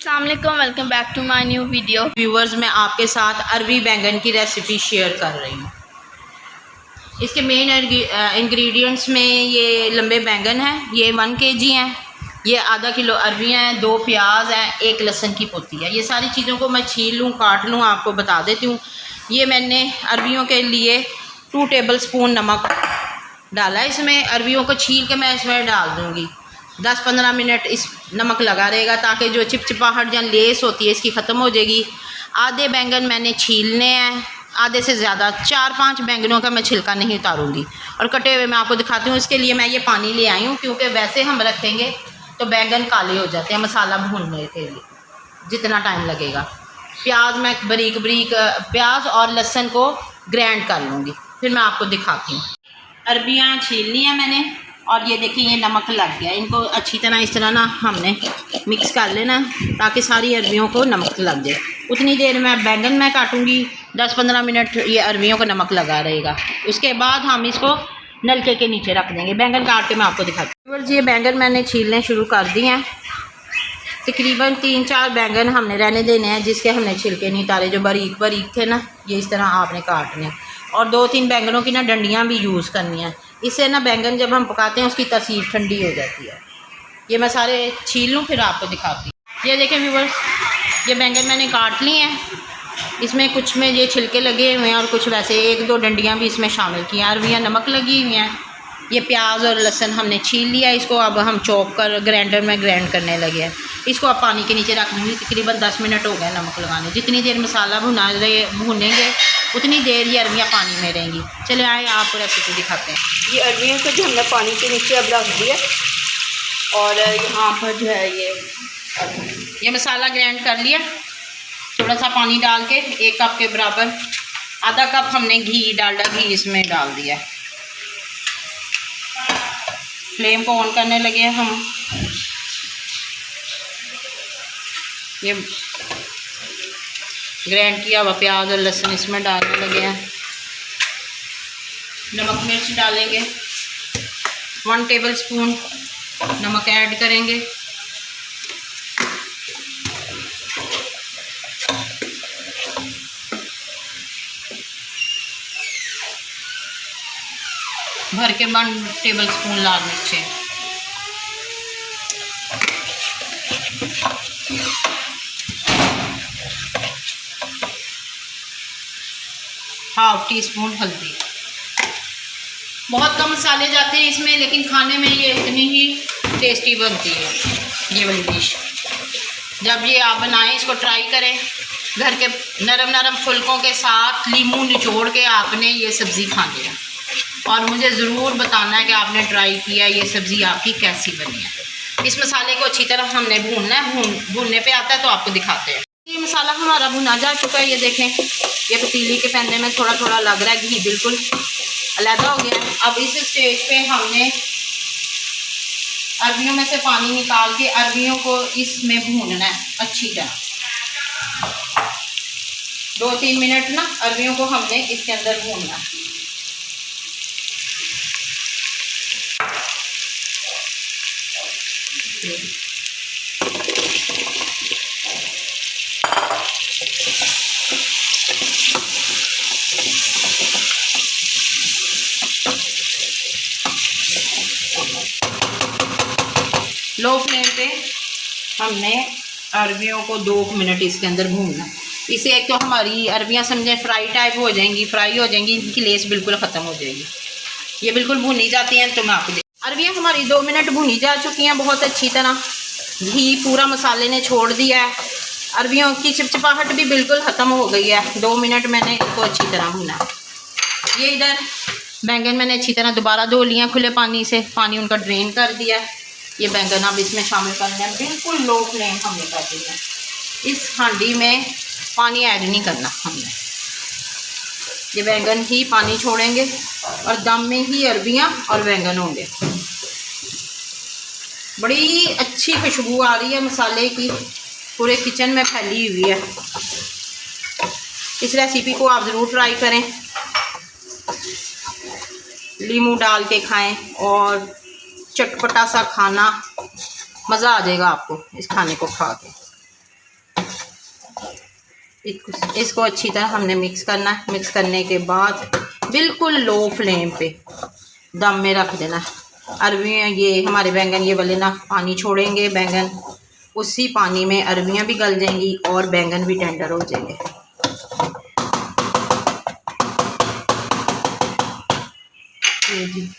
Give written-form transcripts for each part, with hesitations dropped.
अस्सलामुअलैकुम, welcome back to my new video. Viewers, मैं आपके साथ अरबी बैंगन की रेसिपी शेयर कर रही हूँ। इसके मेन इंग्रेडिएंट्स में ये लंबे बैंगन हैं, ये 1 kg हैं, ये आधा किलो अरबियाँ हैं, 2 प्याज हैं, 1 लहसुन की पोती है। ये सारी चीज़ों को मैं छील लूँ, काट लूँ, आपको बता देती हूँ। ये मैंने अरबियों के लिए 2 टेबलस्पून नमक डाला है। इसमें अरबियों को छील के मैं इसमें डाल दूँगी। 10-15 मिनट इस नमक लगा रहेगा ताकि जो चिपचिपाहट या लेस होती है इसकी ख़त्म हो जाएगी। आधे बैंगन मैंने छीलने हैं, आधे से ज़्यादा, 4-5 बैंगनों का मैं छिलका नहीं उतारूँगी और कटे हुए मैं आपको दिखाती हूँ। इसके लिए मैं ये पानी ले आई हूँ क्योंकि वैसे हम रखेंगे तो बैंगन काले हो जाते हैं मसाला भूनने के लिए, जितना टाइम लगेगा। प्याज मैं बारीक बारीक प्याज और लहसुन को ग्राइंड कर लूँगी, फिर मैं आपको दिखाती हूँ। अरबियाँ छील ली हैं मैंने और ये देखिए ये नमक लग गया। इनको अच्छी तरह इस तरह ना हमने मिक्स कर लेना ताकि सारी अरबियों को नमक लग जाए। उतनी देर में बैंगन मैं काटूंगी, 10-15 मिनट ये अरबियों को नमक लगा रहेगा। उसके बाद हम इसको नलके के नीचे रख देंगे। बैंगन काट के मैं आपको दिखाती हूँ। ये बैंगन मैंने छीलने शुरू कर दिए हैं। तकरीबन 3-4 बैंगन हमने रहने देने हैं जिसके हमने छिलके नहीं उतारे, जो बारीक बारीक थे ना, ये इस तरह आपने काटने। और 2-3 बैंगनों की ना डंडियाँ भी यूज़ करनी है। इससे ना बैंगन जब हम पकाते हैं उसकी तासीर ठंडी हो जाती है। ये मैं सारे छील लूँ फिर आपको दिखाती हूँ। ये देखें व्यूअर्स, ये बैंगन मैंने काट लिए हैं। इसमें कुछ में ये छिलके लगे हुए हैं और कुछ वैसे 1-2 डंडियाँ भी इसमें शामिल की हैं। अरबियाँ नमक लगी हुई हैं। ये प्याज और लहसुन हमने छील लिया। इसको अब हम चॉप कर ग्राइंडर में ग्राइंड करने लगे हैं। इसको अब पानी के नीचे रख दूँगी। तकरीबन 10 मिनट हो गए नमक लगाने। जितनी देर मसाला भूनेंगे उतनी देर ये अरबियाँ पानी में रहेंगी। चले आए आपको रेसिपी दिखाते हैं। ये अरबियों को जो हमने पानी के नीचे अब रख दिया और यहाँ पर जो है ये मसाला ग्राइंड कर लिया। थोड़ा सा पानी डाल के 1 कप के बराबर, आधा कप हमने डालडा घी इसमें डाल दिया। फ्लेम को ऑन करने लगे हैं हम। ये ग्राइंड किया हुआ प्याज और लहसुन इसमें डालने लगे हैं। नमक मिर्च डालेंगे, 1 टेबलस्पून नमक ऐड करेंगे। भर के 1 टेबलस्पून लाल मिर्चें, ½ टीस्पून हल्दी। बहुत कम मसाले जाते हैं इसमें, लेकिन खाने में ये इतनी ही टेस्टी बनती है ये वाली डिश। जब ये आप बनाएं, इसको ट्राई करें। घर के नरम नरम फुल्कों के साथ लीमू निचोड़ के आपने ये सब्ज़ी खानी है और मुझे ज़रूर बताना है कि आपने ट्राई किया ये सब्ज़ी आपकी कैसी बनी है। इस मसाले को अच्छी तरह हमने भूनना है। भूनने पे आता है तो आपको दिखाते हैं। ये मसाला हमारा भुना जा चुका है। ये देखें, ये पतीली के पैने में थोड़ा थोड़ा लग रहा है, घी बिल्कुल अलहदा हो गया है। अब इस स्टेज पे हमने अरबियों में से पानी निकाल के अरबियों को इसमें भूनना है अच्छी तरह। 2-3 मिनट ना अरबियों को हमने इसके अंदर भूनना है। लो फ्लेम पे हमने अरबियों को 2 मिनट इसके अंदर भूनना। इसे एक तो हमारी अरबियां समझे फ्राई टाइप हो जाएंगी, फ्राई हो जाएंगी, इनकी लेस बिल्कुल ख़त्म हो जाएगी। ये बिल्कुल भुनी जाती हैं तो मैं आपको अरबियां हमारी 2 मिनट भुनी जा चुकी हैं बहुत अच्छी तरह। घी पूरा मसाले ने छोड़ दिया है। अरबियों की चिपचिपाहट भी बिल्कुल ख़त्म हो गई है। 2 मिनट मैंने इनको अच्छी तरह भुना। ये इधर बैंगन मैंने अच्छी तरह दोबारा धो लिया खुले पानी से, पानी उनका ड्रेन कर दिया। ये बैंगन अब इसमें शामिल करना है। बिल्कुल लो फ्लेम हमने कर दी है। इस हांडी में पानी ऐड नहीं करना हमने। ये बैंगन ही पानी छोड़ेंगे और दम में ही अरबियां और बैंगन होंगे। बड़ी अच्छी खुशबू आ रही है मसाले की, पूरे किचन में फैली हुई है। इस रेसिपी को आप ज़रूर ट्राई करें। लीमू डाल के खाएं और चटपटा सा खाना, मज़ा आ जाएगा आपको इस खाने को खा के। इसको अच्छी तरह हमने मिक्स करना है। मिक्स करने के बाद बिल्कुल लो फ्लेम पे दम में रख देना है। अरबियाँ ये हमारे बैंगन ये वाले ना पानी छोड़ेंगे, बैंगन उसी पानी में अरबियाँ भी गल जाएंगी और बैंगन भी टेंडर हो जाएंगे। ये जी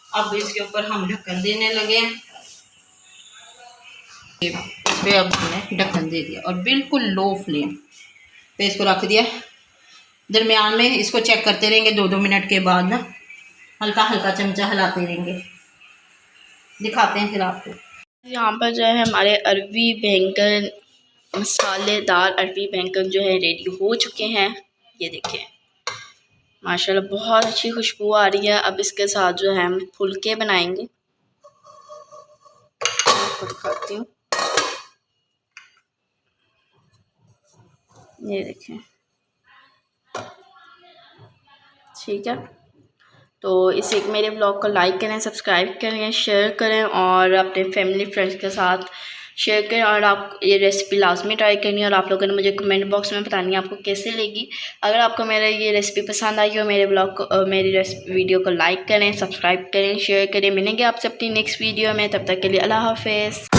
अब इसके ऊपर हम ढक्कन देने लगे हैं। इस पर अब हमने ढक्कन दे दिया और बिल्कुल लो फ्लेम पे इसको रख दिया। दरमियान में इसको चेक करते रहेंगे 2-2 मिनट के बाद ना, हल्का हल्का चमचा हिलाते रहेंगे। दिखाते हैं फिर आपको। यहाँ पर जो है हमारे अरबी बैंगन, मसालेदार अरबी बैंगन जो है रेडी हो चुके हैं। ये देखिए माशाल्लाह बहुत अच्छी खुशबू आ रही है। अब इसके साथ जो है हम फुलके बनाएंगे। आपको दिखाती हूँ, ये देखें। ठीक है, तो इस एक मेरे ब्लॉग को लाइक करें, सब्सक्राइब करें, शेयर करें और अपने फैमिली फ्रेंड्स के साथ शेयर करें। और आप ये रेसिपी लाजमी ट्राई करनी है और आप लोगों ने मुझे कमेंट बॉक्स में बतानी है आपको कैसे लगी। अगर आपको मेरा ये रेसिपी पसंद आई हो, मेरे ब्लॉग को मेरी वीडियो को लाइक करें, सब्सक्राइब करें, शेयर करें। मिलेंगे आपसे अपनी नेक्स्ट वीडियो में, तब तक के लिए अल्लाह हाफ़िज़।